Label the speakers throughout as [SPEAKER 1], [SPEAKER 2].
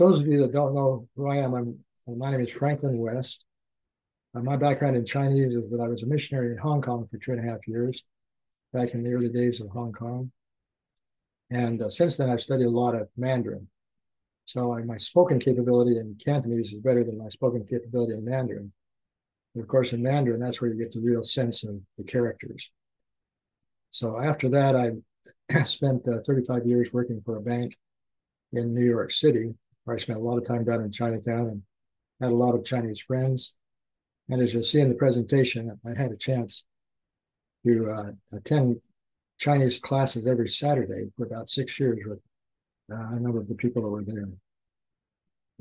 [SPEAKER 1] Those of you that don't know who I am, my name is Franklin West. My background in Chinese is that I was a missionary in Hong Kong for 2.5 years, back in the early days of Hong Kong. And since then, I've studied a lot of Mandarin. So my spoken capability in Cantonese is better than my spoken capability in Mandarin. And of course, in Mandarin, that's where you get the real sense of the characters. So after that, I spent 35 years working for a bank in New York City, where I spent a lot of time down in Chinatown and had a lot of Chinese friends. And as you'll see in the presentation, I had a chance to attend Chinese classes every Saturday for about 6 years with a number of the people that were there.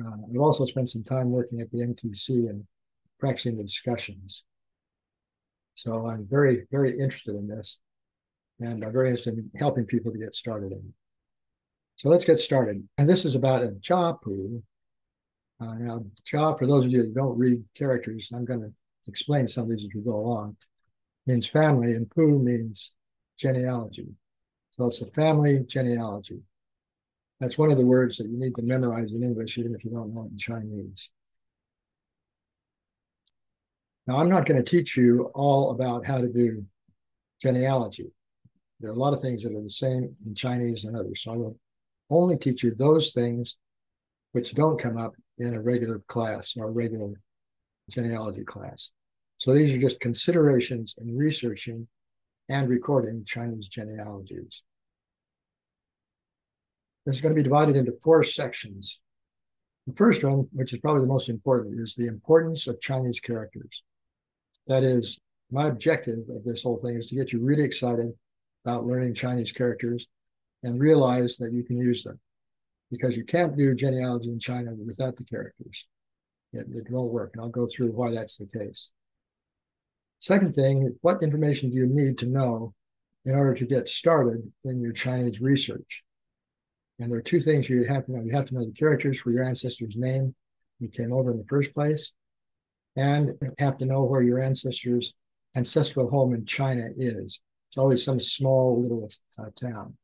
[SPEAKER 1] I've also spent some time working at the MTC and practicing the discussions. So I'm very, very interested in this, and I'm very interested in helping people to get started in it. So let's get started. And this is about a Jaipu. Now, Ja, for those of you that don't read characters, I'm going to explain some of these as we go along, means family, and Pu means genealogy. So it's the family genealogy. That's one of the words that you need to memorize in English, even if you don't know it in Chinese. Now, I'm not going to teach you all about how to do genealogy. There are a lot of things that are the same in Chinese and others. So I will only teach you those things which don't come up in a regular class or a regular genealogy class. So these are just considerations in researching and recording Chinese genealogies. This is going to be divided into 4 sections. The first one, which is probably the most important, is the importance of Chinese characters. That is, my objective of this whole thing is to get you really excited about learning Chinese characters and realize that you can use them, because you can't do genealogy in China without the characters. It won't work, and I'll go through why that's the case. Second thing, what information do you need to know in order to get started in your Chinese research? And there are 2 things you have to know. You have to know the characters for your ancestor's name you came over in the first place, and you have to know where your ancestor's ancestral home in China is. It's always some small little town.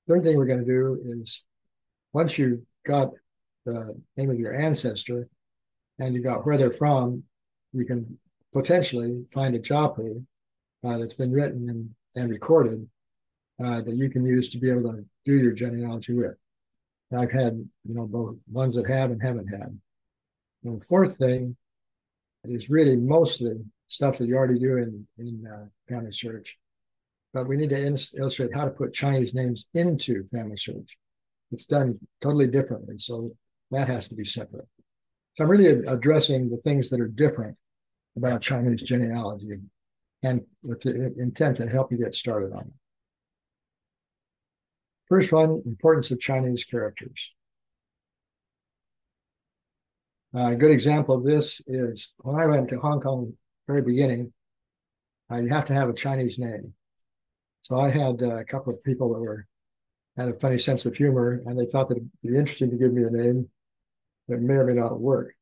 [SPEAKER 1] Third thing we're going to do is, once you've got the name of your ancestor and you got where they're from, you can potentially find a Jaipu that's been written and recorded that you can use to be able to do your genealogy with. And I've had, both ones that have and haven't had. And the fourth thing is really mostly stuff that you already do in FamilySearch, but we need to illustrate how to put Chinese names into FamilySearch. It's done totally differently, so that has to be separate. So I'm really addressing the things that are different about Chinese genealogy, and with the intent to help you get started on it. First one, importance of Chinese characters. A good example of this is when I went to Hong Kong very beginning, you have to have a Chinese name. So I had a couple of people that had a funny sense of humor, and they thought that it'd be interesting to give me a name that may or may not work.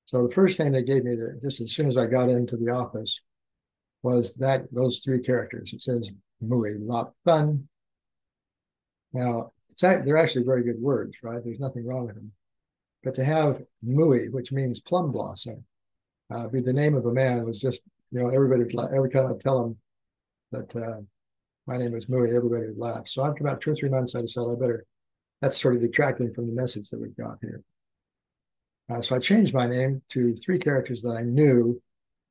[SPEAKER 1] So the first name they gave me, just as soon as I got into the office, was those 3 characters. It says Mui Lap Fun. Now, they're actually very good words, right? There's nothing wrong with them. But to have Mui, which means plum blossom, be the name of a man, was just, every time I tell them that my name is Mui, everybody would laugh. So after about 2 or 3 months, I decided that's sort of detracting from the message that we've got here. So I changed my name to 3 characters that I knew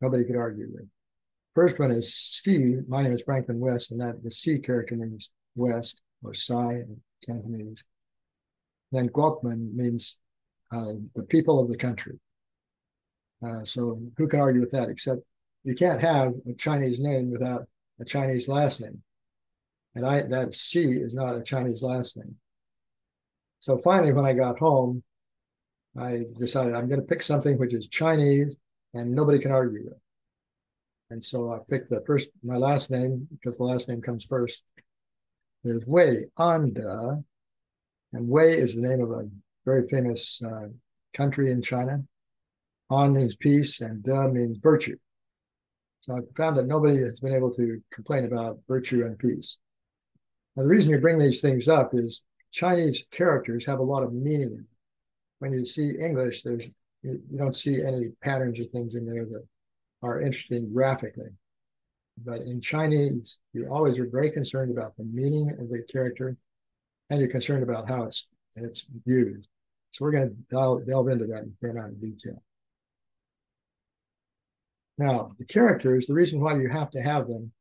[SPEAKER 1] nobody could argue with. First one is C. My name is Franklin West, and the C character means West, or Sai in Cantonese. Then Guokman means the people of the country. So who can argue with that? Except you can't have a Chinese name without a Chinese last name. And that C is not a Chinese last name. So finally, when I got home, I decided I'm going to pick something which is Chinese and nobody can argue with. And so I picked my last name, because the last name comes first, is Wei Anda. And Wei is the name of a very famous country in China. An means peace, and Da means virtue. So I found that nobody has been able to complain about virtue and peace. Now, the reason you bring these things up is Chinese characters have a lot of meaning. When you see English, you don't see any patterns or things in there that are interesting graphically. But in Chinese, you always are very concerned about the meaning of the character, and you're concerned about how it's viewed. So we're going to delve into that in a fair amount of detail. Now, the characters, the reason why you have to have them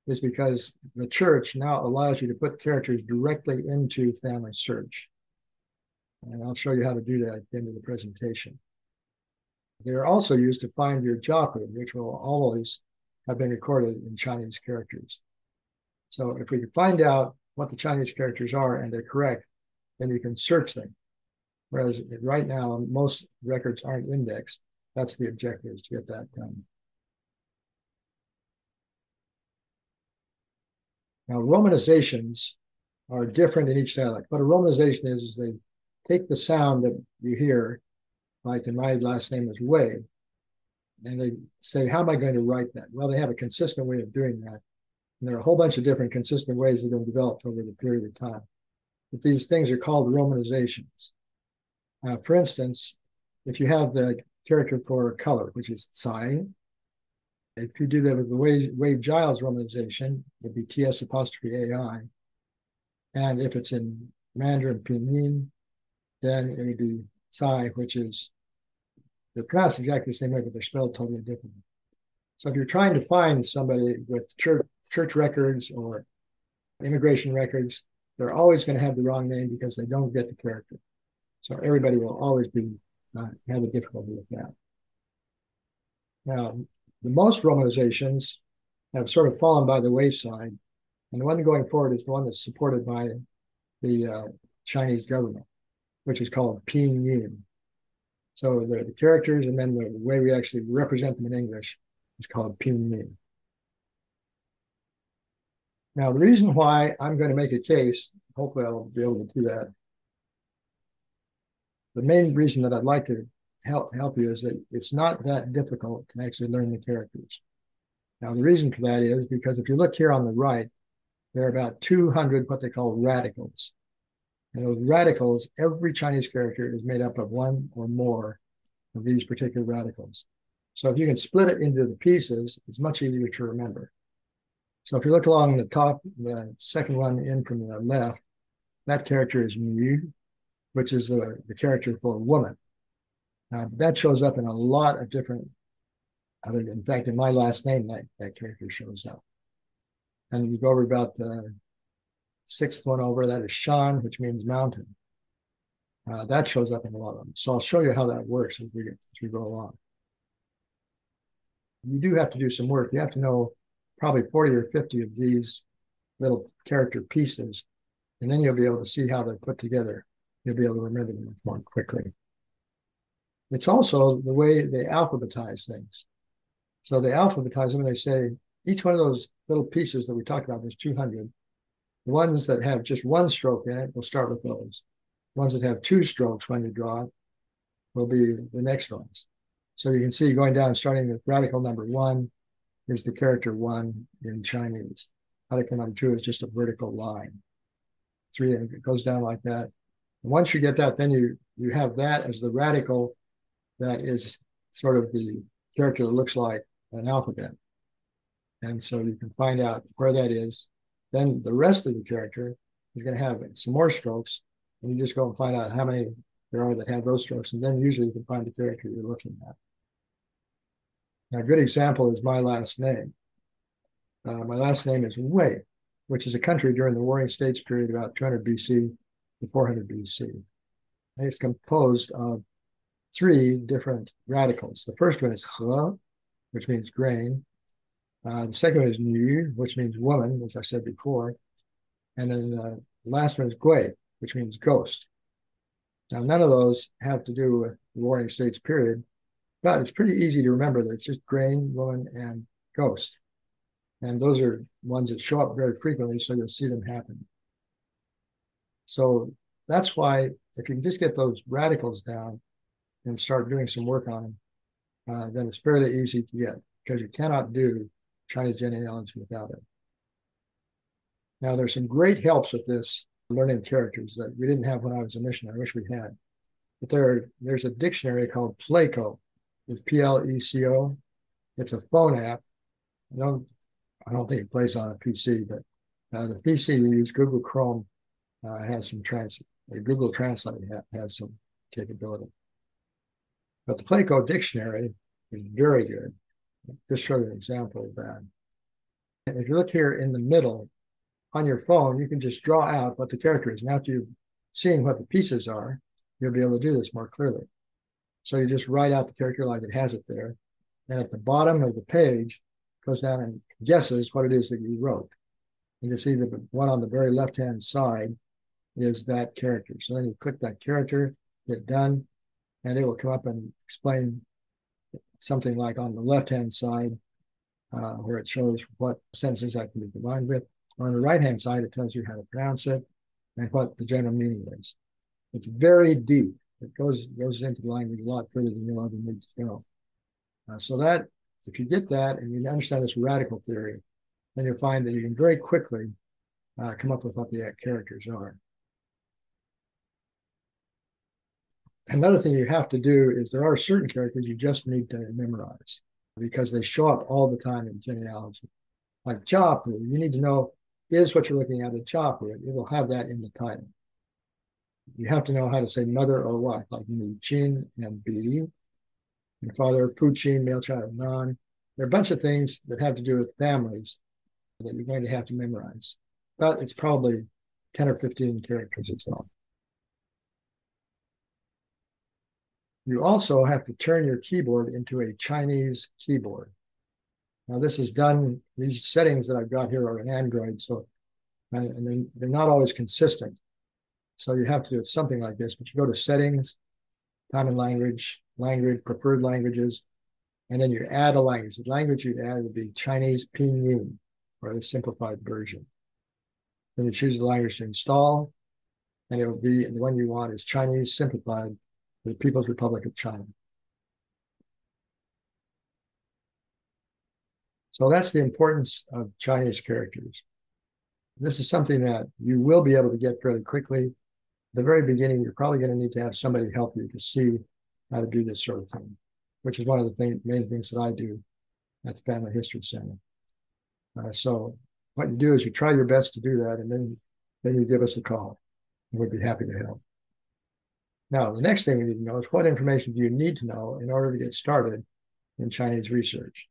[SPEAKER 1] is because the church now allows you to put characters directly into FamilySearch. And I'll show you how to do that at the end of the presentation. They're also used to find your Jaipu, which will always have been recorded in Chinese characters. So if we can find out what the Chinese characters are and they're correct, then you can search them. Whereas right now, most records aren't indexed. That's the objective, is to get that done. Now, romanizations are different in each dialect. What a romanization is they take the sound that you hear, like in my last name is Wei, and they say, how am I going to write that? Well, they have a consistent way of doing that. And there are a whole bunch of different consistent ways that have been developed over the period of time. But these things are called romanizations. For instance, if you have the character for color, which is Tsai, if you do that with the Wade-Giles romanization, it'd be TS apostrophe AI. And if it's in Mandarin Pinyin, then it would be Tsai, which is, they're pronounced exactly the same way, but they're spelled totally differently. So if you're trying to find somebody with church records or immigration records, they're always going to have the wrong name because they don't get the character. So everybody will always be have a difficulty with that. Now, the most romanizations have sort of fallen by the wayside, and the one going forward is the one that's supported by the Chinese government, which is called Pinyin. So the characters and then the way we actually represent them in English is called Pinyin. Now, the reason why I'm going to make a case, hopefully I'll be able to do that. The main reason that I'd like to help you is that it's not that difficult to actually learn the characters. Now, the reason for that is because if you look here on the right, there are about 200 what they call radicals. And those radicals, every Chinese character is made up of one or more of these particular radicals. So if you can split it into the pieces, it's much easier to remember. So if you look along the top, the second one in from the left, that character is Yu, which is the character for woman. That shows up in a lot of different, in fact, in my last name, that character shows up. And you go over about the sixth one over, that is Shan, which means mountain. That shows up in a lot of them. So I'll show you how that works as we go along. You do have to do some work. You have to know probably 40 or 50 of these little character pieces, and then you'll be able to see how they're put together. You'll be able to remember them more quickly. It's also the way they alphabetize things. So they alphabetize them and they say, each one of those little pieces that we talked about, there's 200. The ones that have just one stroke in it, we'll start with those. The ones that have two strokes when you draw it will be the next ones. So you can see going down, starting with radical number 1 is the character 1 in Chinese. Radical number 2 is just a vertical line. 3, and it goes down like that. And once you get that, then you have that as the radical that is sort of the character that looks like an alphabet. And so you can find out where that is. Then the rest of the character is going to have some more strokes, and you just go and find out how many there are that have those strokes, and then usually you can find the character you're looking at. Now, a good example is my last name. My last name is Wei, which is a country during the Warring States period, about 200 BC to 400 BC. And it's composed of 3 different radicals. The first one is He, which means grain. The second one is Nu, which means woman, as I said before. And then the last one is Gui, which means ghost. Now, none of those have to do with the Warring States period, but it's pretty easy to remember that it's just grain, woman, and ghost. And those are ones that show up very frequently, so you'll see them happen. So that's why if you can just get those radicals down and start doing some work on them, then it's fairly easy to get, because you cannot do Chinese genealogy without it. Now, there's some great helps with this learning characters that we didn't have when I was a missionary. I wish we had. But there's a dictionary called Pleco. It's Pleco. It's a phone app. I don't think it plays on a PC, but the PC you use, Google Chrome, has some Google Translate has some capability. But the Pleco dictionary is very good. Just show you an example of that. And if you look here in the middle on your phone, you can just draw out what the character is. And after you've seen what the pieces are, you'll be able to do this more clearly. So you just write out the character like it has it there. And at the bottom of the page, goes down and guesses what it is that you wrote. And you see the one on the very left-hand side is that character. So then you click that character, hit done, and it will come up and explain something like on the left-hand side, where it shows what sentences that can be combined with. On the right-hand side, it tells you how to pronounce it and what the general meaning is. It's very deep. It goes into the language a lot further than you'll ever need to go. So that, if you get that and you understand this radical theory, then you'll find that you can very quickly come up with what the characters are. Another thing you have to do is there are certain characters you just need to memorize because they show up all the time in genealogy. Like Jaipu, you need to know, is what you're looking at a Jaipu? It will have that in the title. You have to know how to say mother or wife, like Chin and Bi. Your father, Puchin, male child, non. There are a bunch of things that have to do with families that you're going to have to memorize. But it's probably 10 or 15 characters or so. You also have to turn your keyboard into a Chinese keyboard. Now, this is done, these settings that I've got here are in Android, so and they're not always consistent. So you have to do something like this, but you go to settings, time and language, preferred languages, and then you add a language. The language you'd add would be Chinese Pinyin, or the simplified version. Then you choose the language to install, and it will be, the one you want is Chinese simplified for the People's Republic of China. So that's the importance of Chinese characters. This is something that you will be able to get fairly quickly. At the very beginning, you're probably going to need to have somebody help you to see how to do this sort of thing, which is one of the main things that I do at the Family History Center. So what you do is you try your best to do that, and then you give us a call, and we'd be happy to help. Now, the next thing we need to know is what information do you need to know in order to get started in Chinese research?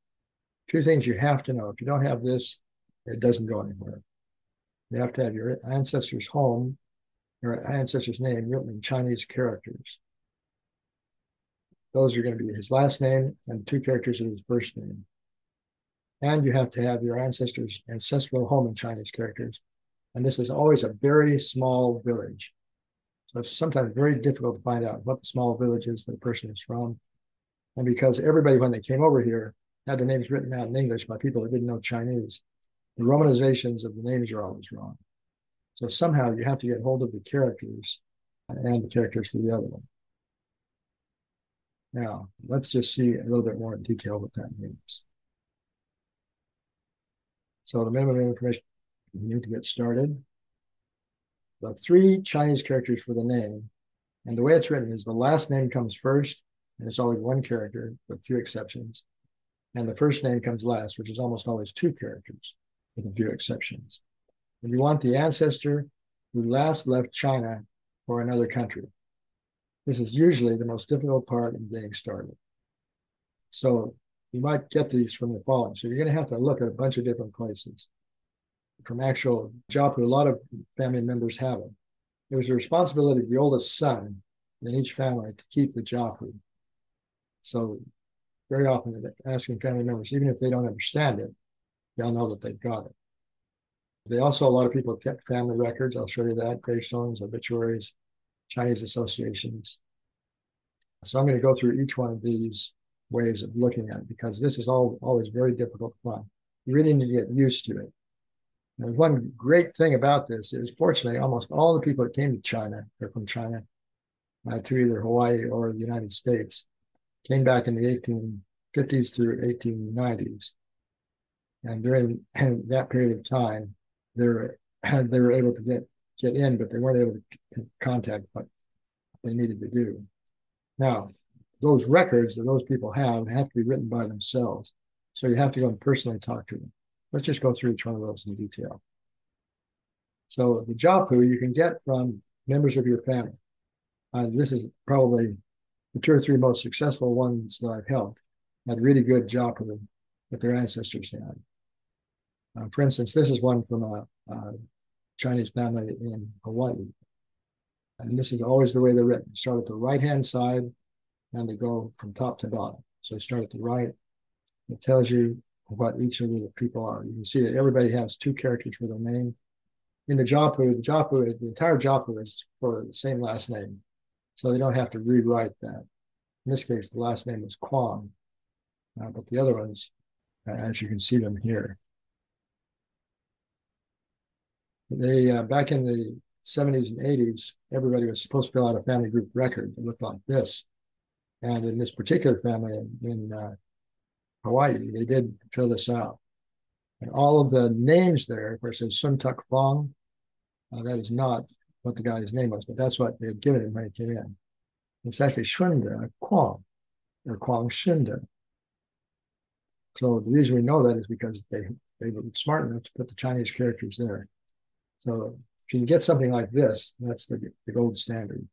[SPEAKER 1] Two things you have to know. If you don't have this, it doesn't go anywhere. You have to have your ancestor's home, your ancestor's name written in Chinese characters. Those are going to be his last name and 2 characters of his first name. And you have to have your ancestor's ancestral home in Chinese characters. And this is always a very small village. So it's sometimes very difficult to find out what the small village is that a person is from. And because everybody, when they came over here, had the names written out in English by people that didn't know Chinese, the romanizations of the names are always wrong. So somehow you have to get hold of the characters and the characters for the other one. Now, let's just see a little bit more in detail what that means. So the minimum information you need to get started. The 3 Chinese characters for the name, and the way it's written is the last name comes first, and it's always 1 character, with few exceptions. And the first name comes last, which is almost always 2 characters, with a few exceptions. And you want the ancestor who last left China for another country. This is usually the most difficult part in getting started. So you might get these from the following. So you're going to have to look at a bunch of different places. From actual Jaipu, a lot of family members have it. It was the responsibility of the oldest son in each family to keep the Jaipu. So very often asking family members, even if they don't understand it, they'll know that they've got it. They also, a lot of people kept family records. I'll show you that, gravestones, obituaries, Chinese associations. So I'm going to go through each one of these ways of looking at it because this is always very difficult to find. You really need to get used to it. And one great thing about this is, fortunately, almost all the people that came to China, they're from China, to either Hawaii or the United States, came back in the 1850s through 1890s. And during that period of time, they were able to get get in, but they weren't able to contact what they needed to do. Now, those records that those people have to be written by themselves. So you have to go and personally talk to them. Let's just go through each one of those in detail. So the Jaipu you can get from members of your family. This is probably the 2 or 3 most successful ones that I've helped had really good Jaipu that their ancestors had. For instance, this is one from a Chinese family in Hawaii. And this is always the way they're written. Start at the right-hand side and they go from top to bottom. So you start at the right. It tells you what each of the people are. You can see that everybody has 2 characters for their name. In the Jaipu, the entire Jaipu is for the same last name. So they don't have to rewrite that. In this case, the last name is Kwong. But the other ones, as you can see them here. They back in the 70s and 80s, everybody was supposed to fill out a family group record that looked like this. And in this particular family in Hawaii, they did fill this out. And all of the names there, where it says Sun Tuk Fong, that is not what the guy's name was, but that's what they had given him when he came in. It's actually Shunda Kwong, or Kwong Shunda. So the reason we know that is because they were smart enough to put the Chinese characters there. So if you can get something like this, that's the gold standard.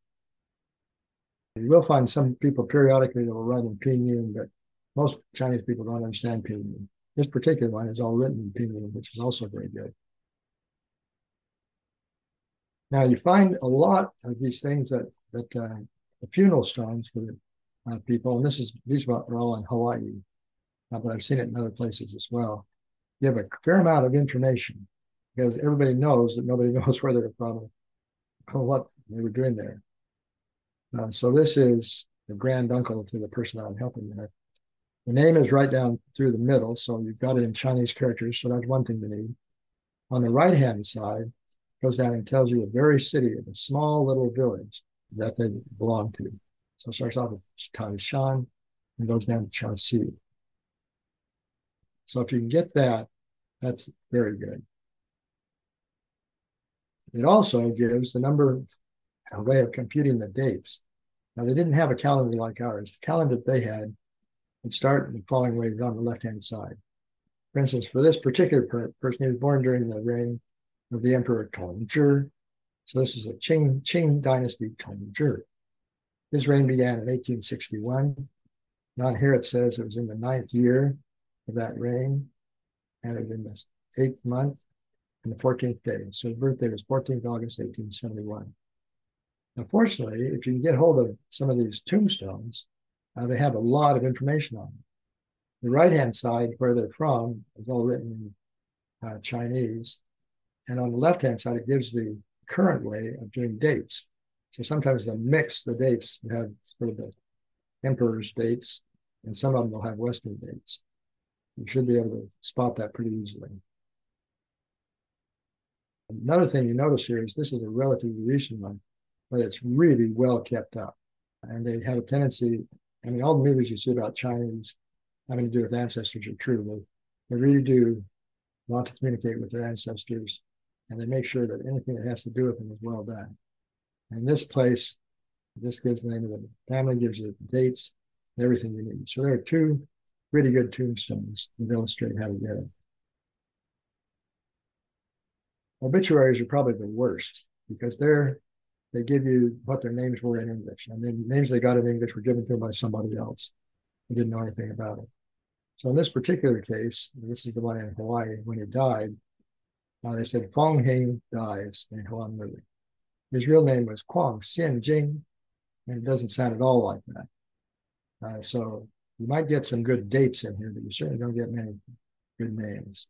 [SPEAKER 1] You will find some people periodically that will write in pinyin, but most Chinese people don't understand pinyin. This particular one is all written in pinyin, which is also very good. Now you find a lot of these things that the funeral stones for people, and these are all in Hawaii, but I've seen it in other places as well. You have a fair amount of information because everybody knows that nobody knows where they're from or what they were doing there. So this is the granduncle to the person I'm helping with. The name is right down through the middle, so you've got it in Chinese characters, so that's one thing to need. On the right-hand side, it goes down and tells you the very city of a small little village that they belong to. So it starts off with Taishan and goes down to Changxi. So if you can get that, that's very good. It also gives the number, a way of computing the dates. Now, they didn't have a calendar like ours. The calendar they had would start in the following way on the left-hand side. For instance, for this particular person, he was born during the reign of the Emperor Tongzhi. So this is a Qing dynasty Tongzhi. His reign began in 1861. Now here it says it was in the 9th year of that reign, and it was in the 8th month and the 14th day. So his birthday was 14th August, 1871. Unfortunately, if you can get hold of some of these tombstones, they have a lot of information on them. The right-hand side, where they're from, is all written in Chinese. And on the left-hand side, it gives the current way of doing dates. So sometimes they'll mix the dates and have sort of the emperor's dates, and some of them will have Western dates. You should be able to spot that pretty easily. Another thing you notice here is this is a relatively recent one, but it's really well kept up. And they have a tendency, I mean, all the movies you see about Chinese having to do with ancestors are true. They really do want to communicate with their ancestors, and they make sure that anything that has to do with them is well done. And this place, this gives the name of the family, gives you the dates, everything you need. So there are 2 really good tombstones that illustrate how to get it. Obituaries are probably the worst because they give you what their names were in English. And then names they got in English were given to them by somebody else who didn't know anything about it. So in this particular case, this is the one in Hawaii, when he died, they said Fong Hing dies in Honolulu. His real name was Kwong Sin Jing, and it doesn't sound at all like that. So you might get some good dates in here, but you certainly don't get many good names.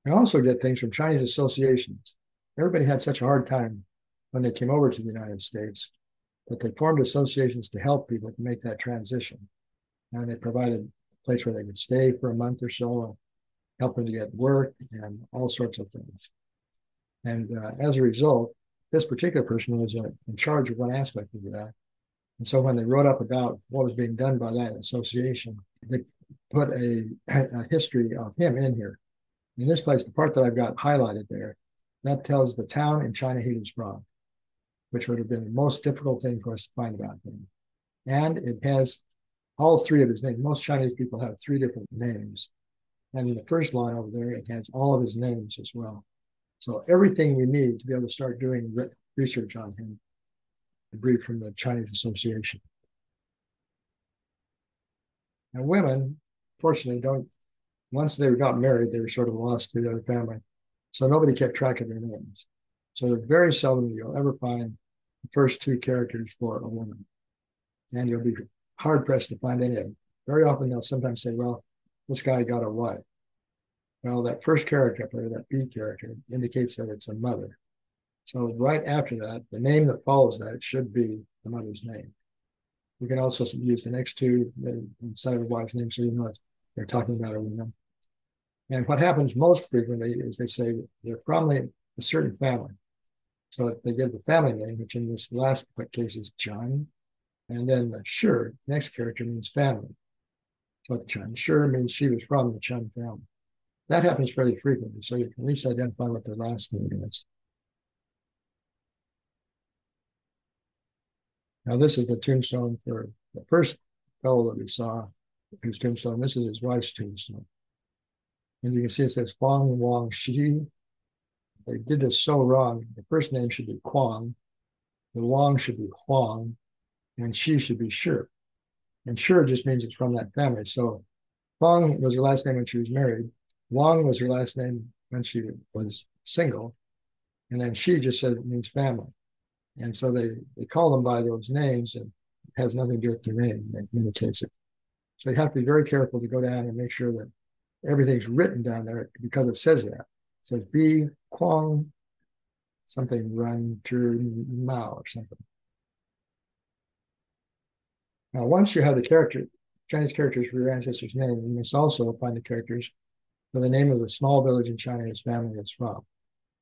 [SPEAKER 1] You also get things from Chinese associations. Everybody had such a hard time when they came over to the United States that they formed associations to help people to make that transition. And they provided a place where they could stay for a month or so, and help them to get work and all sorts of things. And as a result, this particular person was in charge of one aspect of that. And so when they wrote up about what was being done by that association, they put a history of him in here. In this place, the part that I've got highlighted there, that tells the town in China he was from, which would have been the most difficult thing for us to find about him. And it has all three of his names. Most Chinese people have three different names. And in the first line over there, it has all of his names as well. So everything we need to be able to start doing research on him, a brief from the Chinese Association. Now, women, fortunately, once they got married, they were sort of lost to their family. So nobody kept track of their names. So very seldom you'll ever find the first two characters for a woman. And you'll be hard pressed to find any of them. Very often they'll sometimes say, well, this guy got a wife. Well, that first character, that B character, indicates that it's a mother. So right after that, the name that follows that, it should be the mother's name. You can also use the next two inside of the wife's name so you know they're talking about a woman. And what happens most frequently is they say they're from a certain family. So they give the family name, which in this last case is Chun. And then the Shi, next character, means family. So Chun Shi means she was from the Chun family. That happens fairly frequently, so you can at least identify what their last name is. Now, this is the tombstone for the first fellow that we saw, his tombstone. This is his wife's tombstone. And you can see it says Fang Wang Shi. They did this so wrong. The first name should be Kwang, the Wang should be Huang, and Shi should be Shi. And Shi just means it's from that family. So Fang was her last name when she was married. Wang was her last name when she was single. And then Shi just said it means family. And so they call them by those names, and it has nothing to do with their name. It indicates it. So you have to be very careful to go down and make sure that everything's written down there because it says that. It says B, Kwang, something Run, Zhi, Mao, or something. Now, once you have the Chinese characters for your ancestor's name, you must also find the characters for the name of the small village in China his family is from.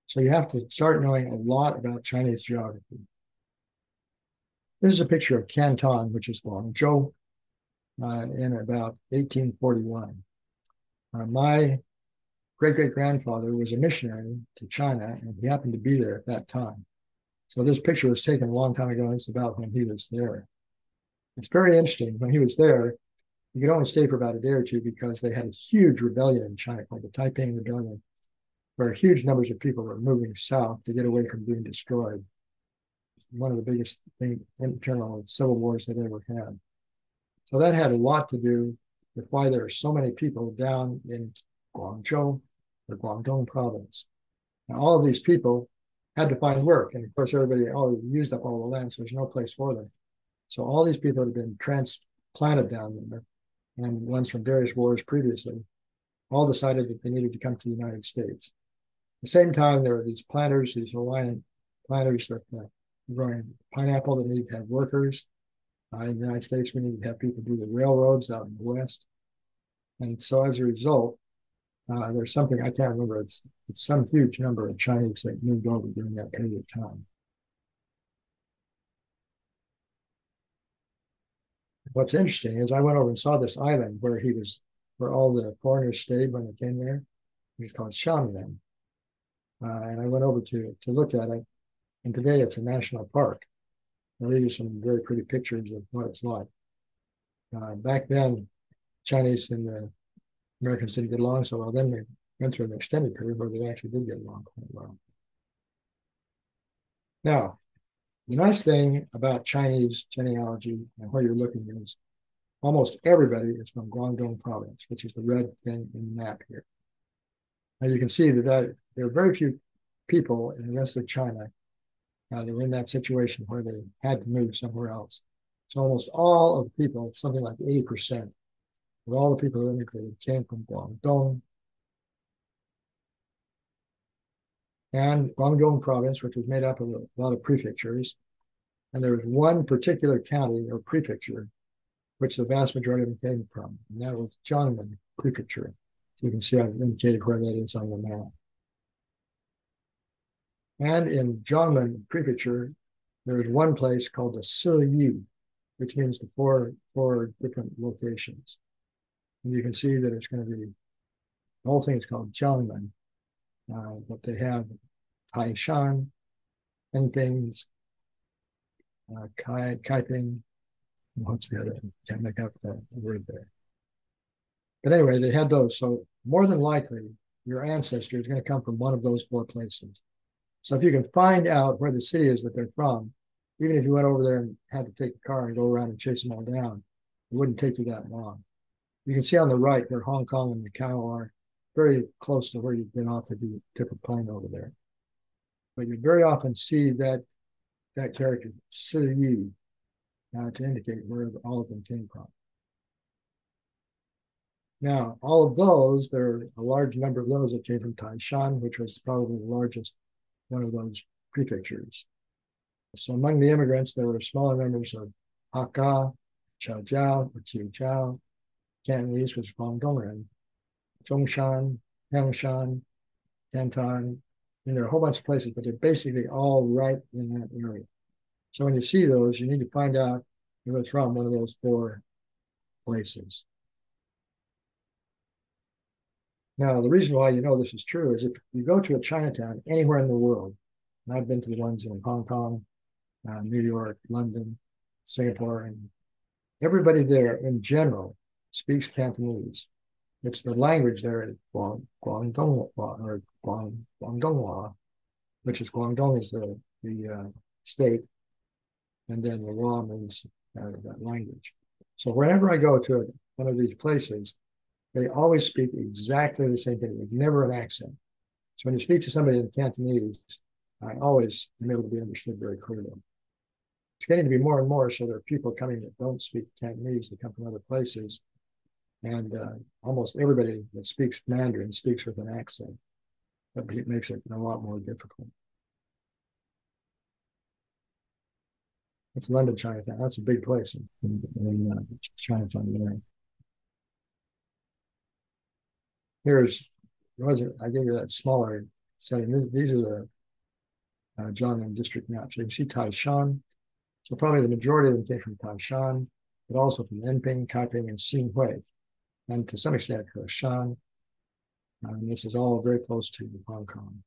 [SPEAKER 1] So you have to start knowing a lot about Chinese geography. This is a picture of Canton, which is Guangzhou, in about 1841. My great-great-grandfather was a missionary to China, and he happened to be there at that time. So this picture was taken a long time ago, and it's about when he was there. It's very interesting. When he was there, he could only stay for about a day or two because they had a huge rebellion in China called the Taiping Rebellion, where huge numbers of people were moving south to get away from being destroyed. One of the biggest internal civil wars they'd ever had. So that had a lot to do with why there are so many people down in Guangzhou, or Guangdong province. Now, all of these people had to find work. And of course, everybody used up all the land, so there's no place for them. So all these people have been transplanted down there, and ones from various wars previously, all decided that they needed to come to the United States. At the same time, there were these planters, these Hawaiian planters that growing pineapple that need to have workers. In the United States, we need to have people do the railroads out in the West. And so as a result, there's something I can't remember. It's some huge number of Chinese that moved over during that period of time. What's interesting is I went over and saw this island where all the foreigners stayed when they came there. It's called Shanmen. And I went over to look at it. And today it's a national park. I'll leave you some very pretty pictures of what it's like. Back then, Chinese and the Americans didn't get along so well. Then they went through an extended period where they actually did get along quite well. Now, the nice thing about Chinese genealogy and where you're looking is almost everybody is from Guangdong province, which is the red thing in the map here. Now you can see that there are very few people in the rest of China that were in that situation where they had to move somewhere else. So almost all of the people, something like 80% of all the people who immigrated came from Guangdong. And Guangdong province, which was made up of a lot of prefectures. And there was one particular county or prefecture, which the vast majority of them came from, and that was Jiangmen Prefecture. So you can see I've indicated where that is on the map. And in Jiangmen Prefecture, there is one place called the Siyi, which means the four different locations. And you can see that it's going to be The whole thing is called Jiangmen, but they have Taishan, Enping, Kaiping. What's the other? Can't make up the word there. But anyway, they had those. So more than likely, your ancestor is going to come from one of those four places. So if you can find out where the city is that they're from, even if you went over there and had to take a car and go around and chase them all down, it wouldn't take you that long. You can see on the right where Hong Kong and Macau are, very close to where you've been off if you took a plane over there. But you very often see that character, Si, to indicate where all of them came from. Now, all of those, there are a large number of those that came from Taishan, which was probably the largest one of those prefectures. So among the immigrants, there were smaller numbers of Hakka, Chaojiao, or Qiujiao, Cantonese was Guangdongren, Zhongshan, Yangshan, Canton, and there are a whole bunch of places, but they're basically all right in that area. So when you see those, you need to find out if it's from one of those four places. Now, the reason why you know this is true is if you go to a Chinatown anywhere in the world, and I've been to the ones in Hong Kong, New York, London, Singapore, and everybody there in general speaks Cantonese. It's the language there, Guangdong or Guangdonghua, which is Guangdong is the state, and then the law means that language. So whenever I go to one of these places, they always speak exactly the same thing. There's never an accent. So when you speak to somebody in Cantonese, I always am able to be understood very clearly. It's getting to be more and more so there are people coming that don't speak Cantonese, that come from other places, and almost everybody that speaks Mandarin speaks with an accent. That makes it a lot more difficult. It's London Chinatown. That's a big place in Chinatown there. I gave you that smaller setting. These are the Jiangnan district maps. So you can see Taishan. So probably the majority of them came from Taishan, but also from Enping, Kaiping, and Xinhui, and to some extent Hershan. And this is all very close to Hong Kong.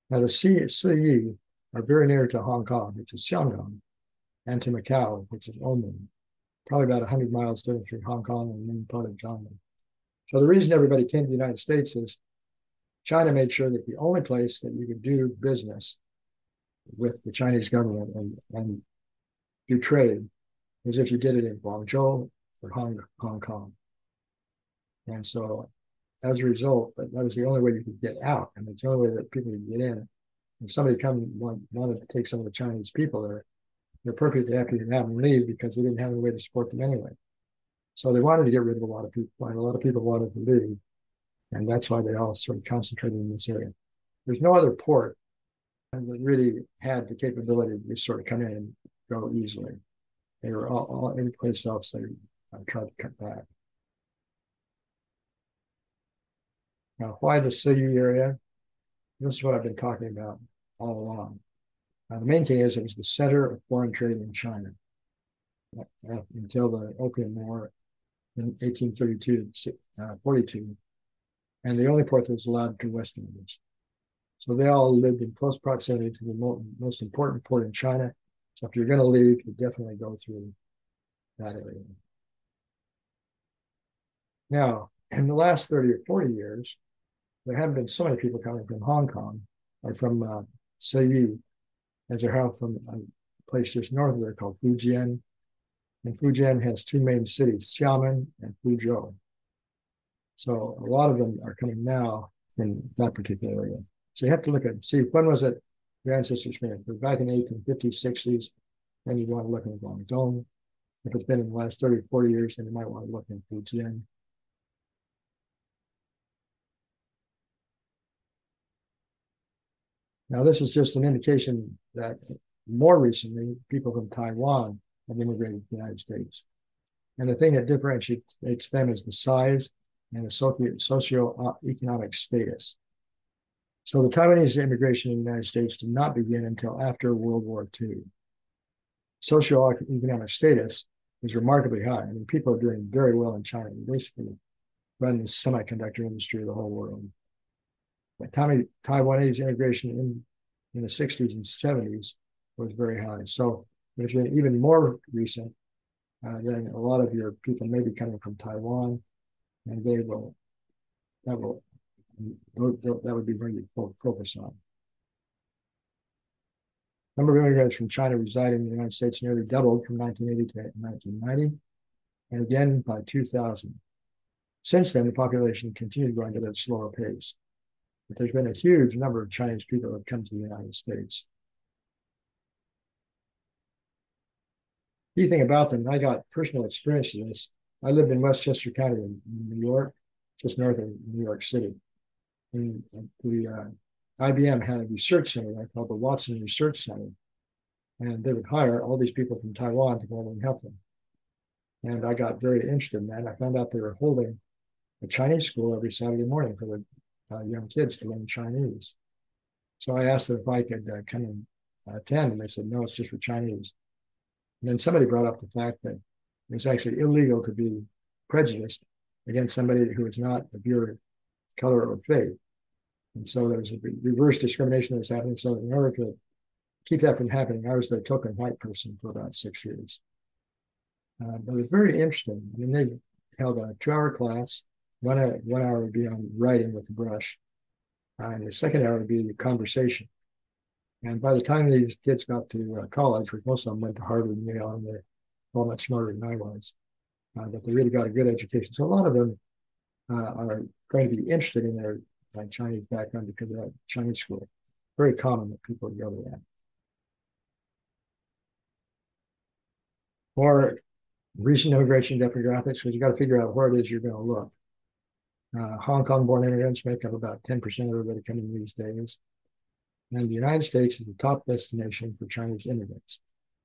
[SPEAKER 1] Now the Si are very near to Hong Kong, which is Xiangdong, and to Macau, which is Oman, probably about 100 miles through Hong Kong and the main part of Jiangnan. So the reason everybody came to the United States is China made sure that the only place that you could do business with the Chinese government and do trade was if you did it in Guangzhou or Hong Kong. And so as a result, that was the only way you could get out. And it's the only way that people could get in. If somebody wanted to take some of the Chinese people there, they're perfectly happy to have them leave because they didn't have any way to support them anyway. So they wanted to get rid of a lot of people, and a lot of people wanted to leave. And that's why they all sort of concentrated in this area. There's no other port that really had the capability to just sort of come in and go easily. They were all every place else they tried to cut back. Now, why the Siyu area? This is what I've been talking about all along. The main thing is it was the center of foreign trade in China until the Opium War in 1832 to 42, and the only port that was allowed to Westerners. So they all lived in close proximity to the most important port in China. So if you're going to leave, you definitely go through that area. Now, in the last 30 or 40 years, there haven't been so many people coming from Hong Kong or from Siyu as there have from a place just north of there called Fujian. And Fujian has two main cities, Xiamen and Fuzhou. So a lot of them are coming now in that particular area. So you have to look at, see, when was it your ancestors came? If it was back in the 1850s, 60s, then you want to look in Guangdong. If it's been in the last 30, 40 years, then you might want to look in Fujian. Now, this is just an indication that more recently, people from Taiwan have immigrated to the United States. And the thing that differentiates them is the size and the socioeconomic status. So the Taiwanese immigration in the United States did not begin until after World War II. Socioeconomic status is remarkably high. I mean, people are doing very well in China. Basically, run the semiconductor industry of the whole world. But Taiwanese immigration in the 60s and 70s was very high. So if you're even more recent, then a lot of your people may be coming from Taiwan, and that will that would be where you focus on. Number of immigrants from China residing in the United States nearly doubled from 1980 to 1990, and again by 2000. Since then, the population continued growing at a slower pace. But there's been a huge number of Chinese people that have come to the United States. Key thing about them, I got personal experience in this. I lived in Westchester County in New York, just north of New York City. And the IBM had a research center called the Watson Research Center. And they would hire all these people from Taiwan to go over and help them. And I got very interested in that. I found out they were holding a Chinese school every Saturday morning for the young kids to learn Chinese. So I asked them if I could come and attend, and they said, no, it's just for Chinese. And then somebody brought up the fact that it was actually illegal to be prejudiced against somebody who was not of your color or faith. And so there was a reverse discrimination that was happening. So in order to keep that from happening, I was the token white person for about 6 years. But it was very interesting. I mean, they held a 2-hour class. 1 hour would be on writing with the brush. And the second hour would be conversation. And by the time these kids got to college, which most of them went to Harvard and Yale, and they're all much smarter than I was, but they really got a good education. So a lot of them are going to be interested in their Chinese background because of that Chinese school. Very common that people go to that. Or recent immigration demographics, because you got to figure out where it is you're going to look. Hong Kong-born immigrants make up about 10% of everybody coming these days. And the United States is the top destination for Chinese immigrants,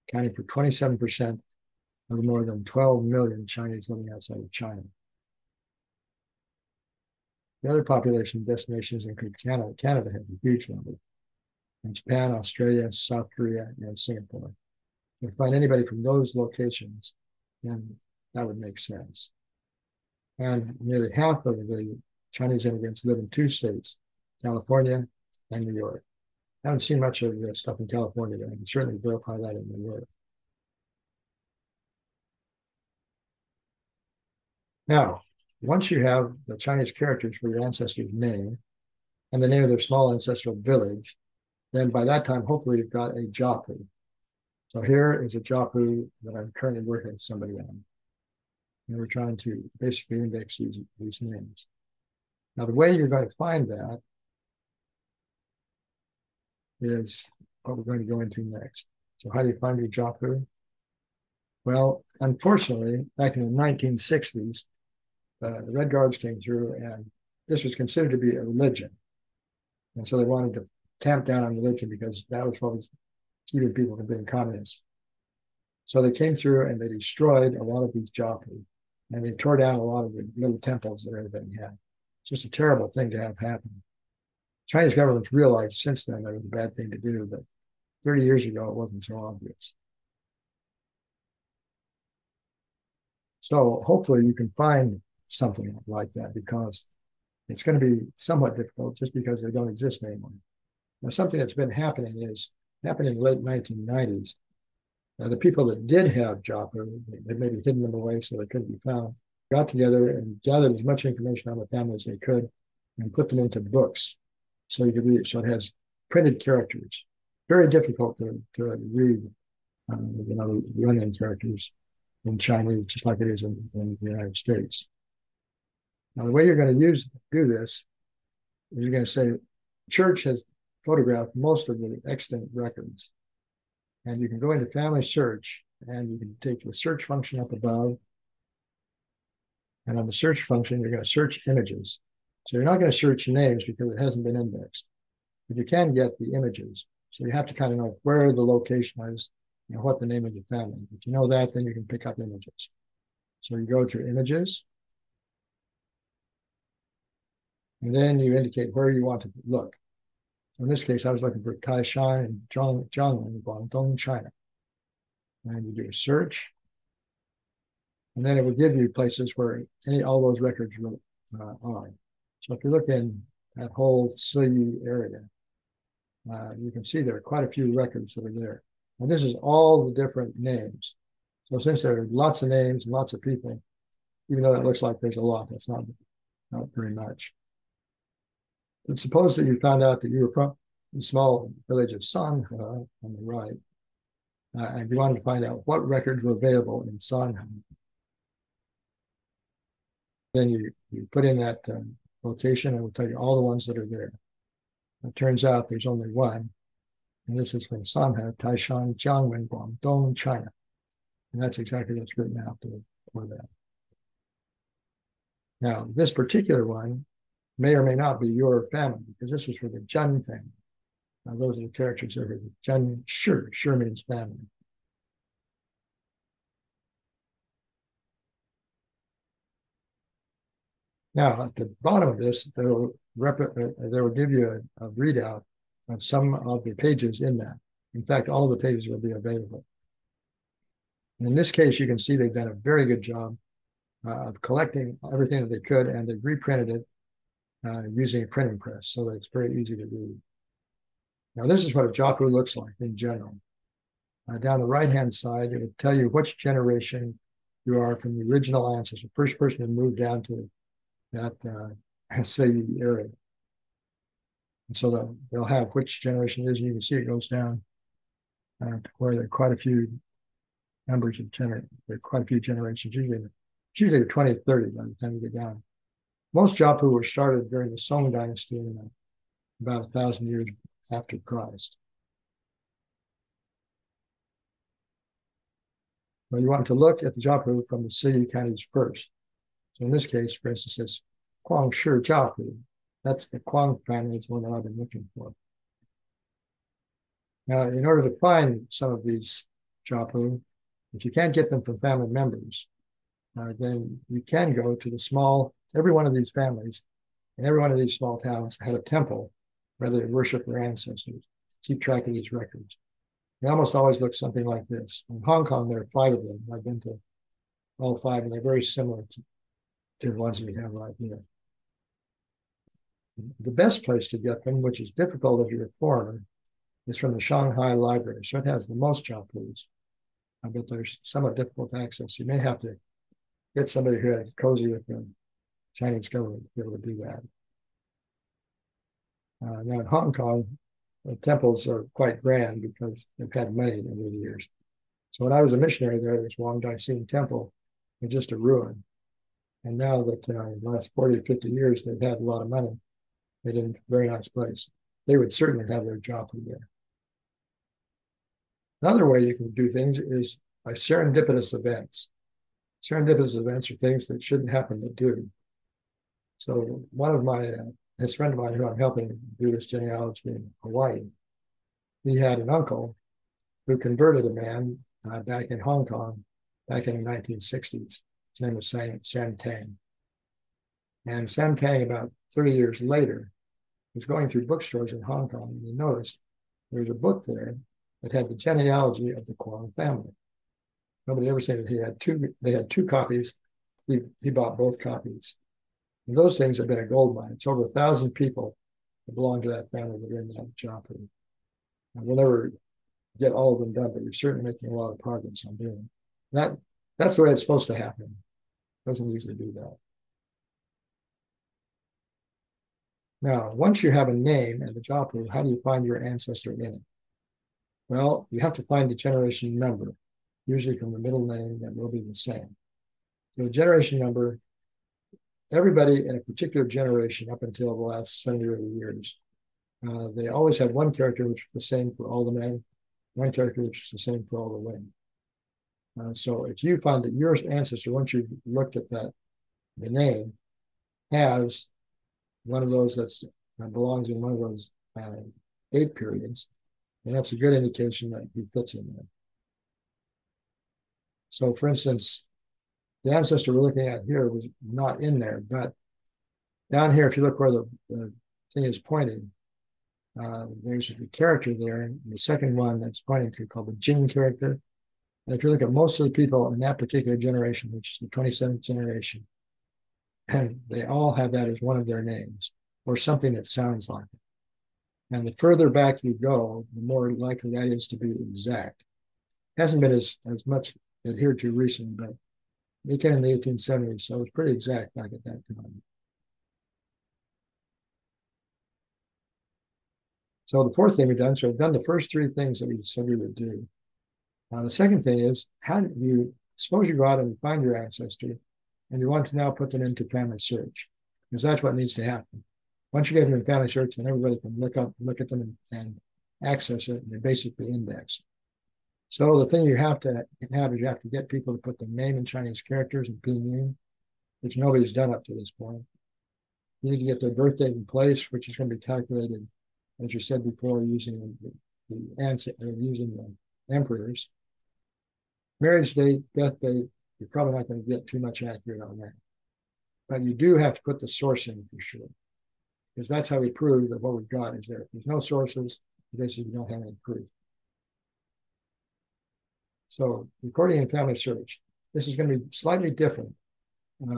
[SPEAKER 1] accounting for 27% of the more than 12 million Chinese living outside of China. The other population destinations include Canada. Canada has a huge number. And Japan, Australia, South Korea, and Singapore. If you find anybody from those locations, then that would make sense. And nearly half of the Chinese immigrants live in 2 states, California and New York. I haven't seen much of the stuff in California, but I can certainly verify that in New York. Now, once you have the Chinese characters for your ancestor's name and the name of their small ancestral village, then by that time, hopefully you've got a Jaipu. So here is a Jaipu that I'm currently working with somebody on. And we're trying to basically index these names. Now, the way you're going to find that is what we're going to go into next. So how do you find your Jaipu? Well, unfortunately, back in the 1960s, the Red Guards came through, and this was considered to be a religion. And so they wanted to tamp down on religion because that was what was keeping people from being communists. So they came through and they destroyed a lot of these Jaipu, and they tore down a lot of the little temples that everybody had. It's just a terrible thing to have happen. Chinese governments realized since then that it was a bad thing to do, but 30 years ago, it wasn't so obvious. So hopefully you can find something like that, because it's going to be somewhat difficult just because they don't exist anymore. Now, something that's been happening in the late 1990s. The people that did have Jaipu, they maybe hidden them away so they couldn't be found, got together and gathered as much information on the family as they could and put them into books so you could read it. So it has printed characters. Very difficult to read, the run-in characters in Chinese, just like it is in the United States. Now, the way you're going to do this is you're going to say, the church has photographed most of the extant records. And you can go into FamilySearch, and you can take the search function up above. And on the search function, you're going to search images. So you're not going to search names because it hasn't been indexed. But you can get the images. So you have to kind of know where the location is and what the name of the family. If you know that, then you can pick up images. So you go to images. And then you indicate where you want to look. In this case, I was looking for Taishan and Zhangwen, Guangdong, China. And you do a search. And then it will give you places where all those records were are. So if you look in that whole CE area, you can see there are quite a few records that are there. And this is all the different names. So since there are lots of names and lots of people, even though that looks like there's a lot, that's not very much. But suppose that you found out that you were from the small village of Sanhe on the right, and you wanted to find out what records were available in Sanhe. Then you put in that location, and it will tell you all the ones that are there. It turns out there's only one, and this is from Sanhe, Taishan, Jiangmen, Guangdong, China. And that's exactly what's written out for that. Now, this particular one may or may not be your family, because this was for the Zhen family. Now, those are the characters over the Zhen Shi. Shi means family. Now, at the bottom of this, they will give you a readout of some of the pages in that. In fact, all of the pages will be available. And in this case, you can see they've done a very good job of collecting everything that they could, and they reprinted it using a printing press, so that it's very easy to read. Now, this is what a Jaipu looks like in general. Down the right-hand side, it will tell you which generation you are from the original ancestor, first person to move down to that CE area. And so they'll have which generation it is, and you can see it goes down to where there are quite a few numbers of generations. There are quite a few generations, usually 20 to 30 by the time you get down. Most Jaipu were started during the Song dynasty in about 1,000 years after Christ. Well, you want to look at the Jaipu from the city counties first. So in this case, for instance, it's Guang Shi Jaipu. That's the Guang family, is the one that I've been looking for. Now, in order to find some of these Jaipu, if you can't get them from family members, then you can go to every one of these families, and every one of these small towns had a temple where they worship their ancestors, keep track of these records. They almost always look something like this. In Hong Kong, there are 5 of them. I've been to all 5, and they're very similar to the ones we have right here. The best place to get them, which is difficult if you're a foreigner, is from the Shanghai Library. So it has the most Jaipus, but there's somewhat difficult to access. You may have to get somebody who is cozy with the Chinese government to be able to do that. Now in Hong Kong, the temples are quite grand because they've had many over the years. So when I was a missionary there's Wang Dai Sing Temple, it's just a ruin. And now that in the last 40 or 50 years, they've had a lot of money, made it a very nice place. They would certainly have their Jaipu there. Another way you can do things is by serendipitous events. Serendipitous events are things that shouldn't happen that do. So one of his friend of mine who I'm helping do this genealogy in Hawaii, he had an uncle who converted a man back in Hong Kong back in the 1960s. His name was San Tang. And San Tang, about 30 years later, was going through bookstores in Hong Kong, and he noticed there was a book there that had the genealogy of the Kwong family. Nobody ever said that they had two copies. He bought both copies. And those things have been a gold mine. It's over 1,000 people that belong to that family that are in that Jaipu. We'll never get all of them done, but we're certainly making a lot of progress on doing that. That's the way it's supposed to happen. It doesn't usually do that. Now, once you have a name and the Jaipu, how do you find your ancestor in it? Well, you have to find the generation number, usually from the middle name that will be the same. So the generation number, everybody in a particular generation up until the last 70 or 80 years, they always had one character which was the same for all the men, one character which was the same for all the women. So if you find that your ancestor, once you've looked at the name, has one of those that belongs in one of those 8 periods, and that's a good indication that he fits in there. So for instance, the ancestor we're looking at here was not in there, but down here, if you look where the thing is pointing, there's a character there, and the second one that's pointing to called the Jing character. And if you look at most of the people in that particular generation, which is the 27th generation, and they all have that as one of their names or something that sounds like it. And the further back you go, the more likely that is to be exact. It hasn't been as much adhered to recently, but it came in the 1870s, so it was pretty exact back at that time. So the fourth thing we've done, so we've done the first three things that we said we would do. The second thing is, how do you suppose you go out and find your ancestry and you want to now put them into FamilySearch, because that's what needs to happen. Once you get them in FamilySearch, then everybody can look at them and access it, and they basically index. So the thing you have to have is you have to get people to put the name in Chinese characters and pinyin, which nobody's done up to this point. You need to get their birth date in place, which is going to be calculated, as you said before, using using the emperors. Marriage date, death date, you're probably not going to get too much accurate on that. But you do have to put the source in for sure, because that's how we prove that what we've got is there. If there's no sources, basically you don't have any proof. So recording in FamilySearch, this is going to be slightly different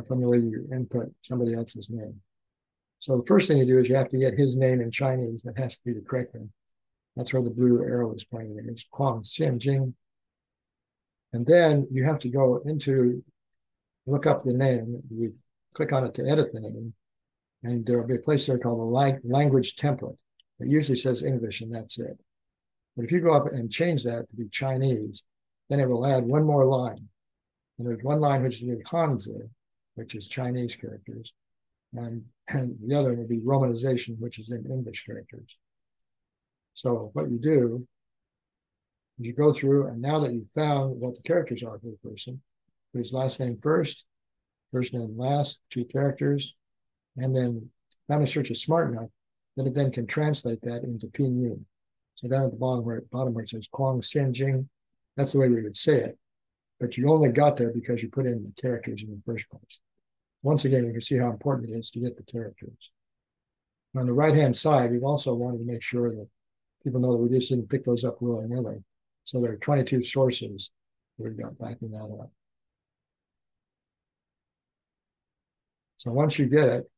[SPEAKER 1] from the way you input somebody else's name. So the first thing you do is you have to get his name in Chinese. That has to be the correct one. That's where the blue arrow is pointing. It's Kwang Xianjing. And then you have to go into, look up the name. You click on it to edit the name. And there will be a place there called a language template. It usually says English, and that's it. But if you go up and change that to be Chinese, then it will add one more line. And there's one line which is Hanzi, which is Chinese characters. And the other would be romanization, which is in English characters. So what you do is you go through, and now that you've found what the characters are for the person, put his last name first name last, two characters, and then FamilySearch is smart enough that it then can translate that into pinyin. So down at the bottom where it says Kwang Xianjing, that's the way we would say it. But you only got there because you put in the characters in the first place. Once again, you can see how important it is to get the characters. On the right-hand side, we've also wanted to make sure that people know that we just didn't pick those up willy-nilly. So there are 22 sources we've got backing that up. So once you get it,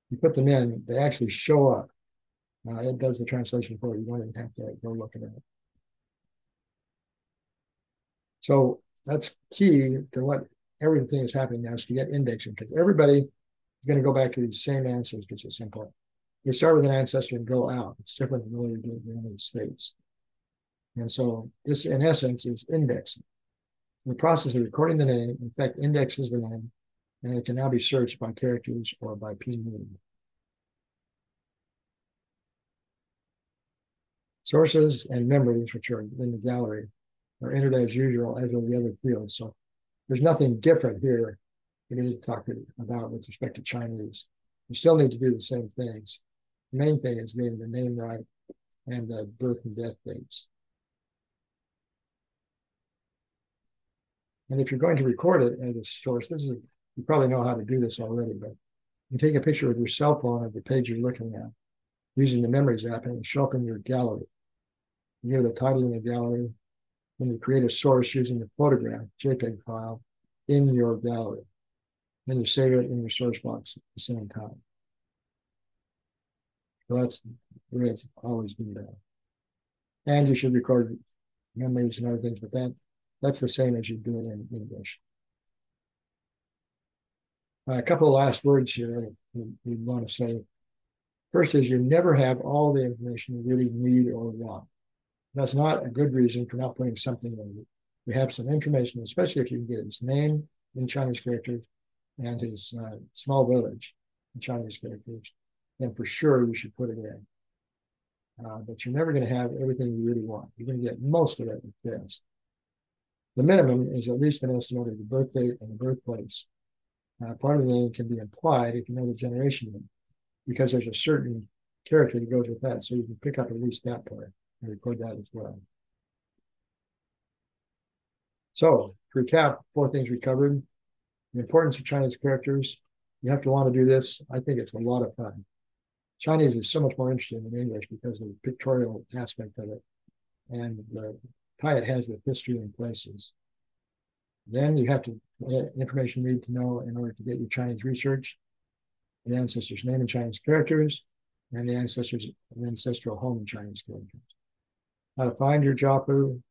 [SPEAKER 1] you put them in, they actually show up. It does the translation for you. You don't even have to go look at it. So that's key to what everything is happening now, is to get indexing, because everybody is going to go back to these same answers, which is simple. You start with an ancestor and go out. It's different than the way you do it in the United States. And so this, in essence, is indexing. The process of recording the name, in fact, indexes the name, and it can now be searched by characters or by pinyin. Sources and memories, which are in the gallery, are entered as usual, as are the other fields. So there's nothing different here that we need to talk about with respect to Chinese. You still need to do the same things. The main thing is getting the name right and the birth and death dates. And if you're going to record it as a source, you probably know how to do this already, but you take a picture with your cell phone of the page you're looking at using the Memories app, and it'll show up in your gallery. You give the title in the gallery, and you create a source using the photograph, JPEG file, in your gallery. Then you save it in your source box at the same time. So that's the way it's always been done. And you should record memories and other things, but that's the same as you do it in English. A couple of last words here we want to say. First is, you never have all the information you really need or want. That's not a good reason for not putting something in. We have some information, especially if you can get his name in Chinese characters and his small village in Chinese characters, then for sure you should put it in. But you're never going to have everything you really want. You're going to get most of it at best. The minimum is at least an estimate of the birth date and the birthplace. Part of the name can be implied if you know the generation name, because there's a certain character that goes with that. So you can pick up at least that part and record that as well. So to recap, 4 things we covered. The importance of Chinese characters. You have to want to do this. I think it's a lot of fun. Chinese is so much more interesting than English because of the pictorial aspect of it and the tie it has with history and places. Then you have to information you need to know in order to get your Chinese research. the ancestor's name in Chinese characters, and the ancestral home in Chinese characters. How to find your Jaipu.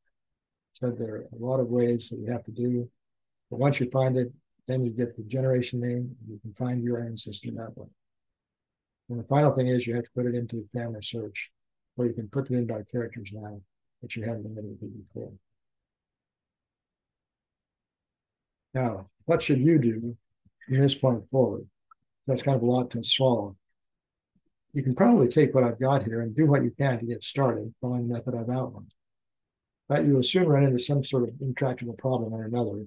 [SPEAKER 1] Said there are a lot of ways that you have to do, but once you find it, then you get the generation name. You can find your ancestor that way. And the final thing is you have to put it into FamilySearch, where you can put them in by characters now that you haven't been able to do before. Now, what should you do from this point forward? That's kind of a lot to swallow. You can probably take what I've got here and do what you can to get started following the method I've outlined. But you will soon run into some sort of intractable problem or another,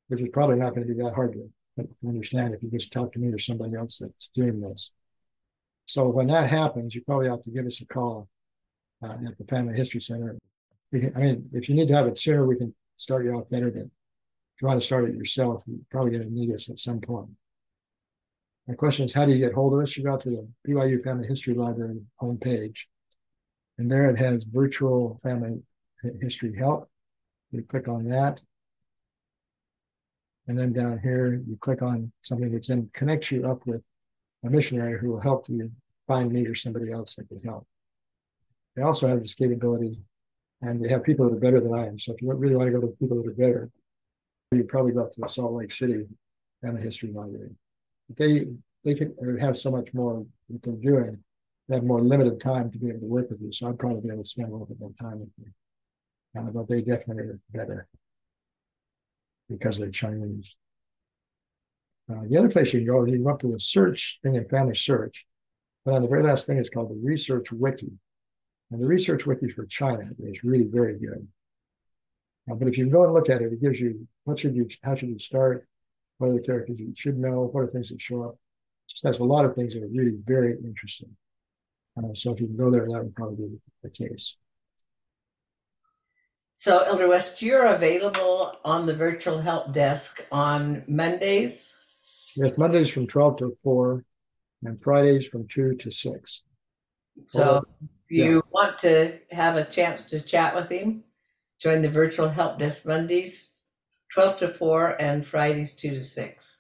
[SPEAKER 1] which is probably not going to be that hard to understand if you just talk to me or somebody else that's doing this. So when that happens, you probably have to give us a call at the Family History Center. If you need to have it sooner, we can start you off better. But if you want to start it yourself, you're probably going to need us at some point. My question is, how do you get hold of us? You go to the BYU Family History Library homepage, and there it has Virtual Family History Help. You click on that. And then down here, you click on something that then connects you up with a missionary who will help you find me or somebody else that can help. They also have this capability, and they have people that are better than I am. So if you really want to go to people that are better, you probably go up to the Salt Lake City Family History Library. They can have so much more that they're doing. They have more limited time to be able to work with you. So I'd probably be able to spend a little bit more time with you. But they definitely are better because they're Chinese. The other place you can go up to the search thing in FamilySearch. But on the very last thing is called the Research Wiki. And the Research Wiki for China is really very good. But if you go and look at it, it gives you how should you start, what are the characters you should know, what are things that show up. It just has a lot of things that are really very interesting. So if you can go there, that would probably be the case.
[SPEAKER 2] So, Elder West, you're available on the virtual help desk on Mondays?
[SPEAKER 1] Yes, Mondays from 12 to 4 and Fridays from 2 to 6.
[SPEAKER 2] So, if you want to have a chance to chat with him, join the virtual help desk Mondays 12 to 4 and Fridays 2 to 6.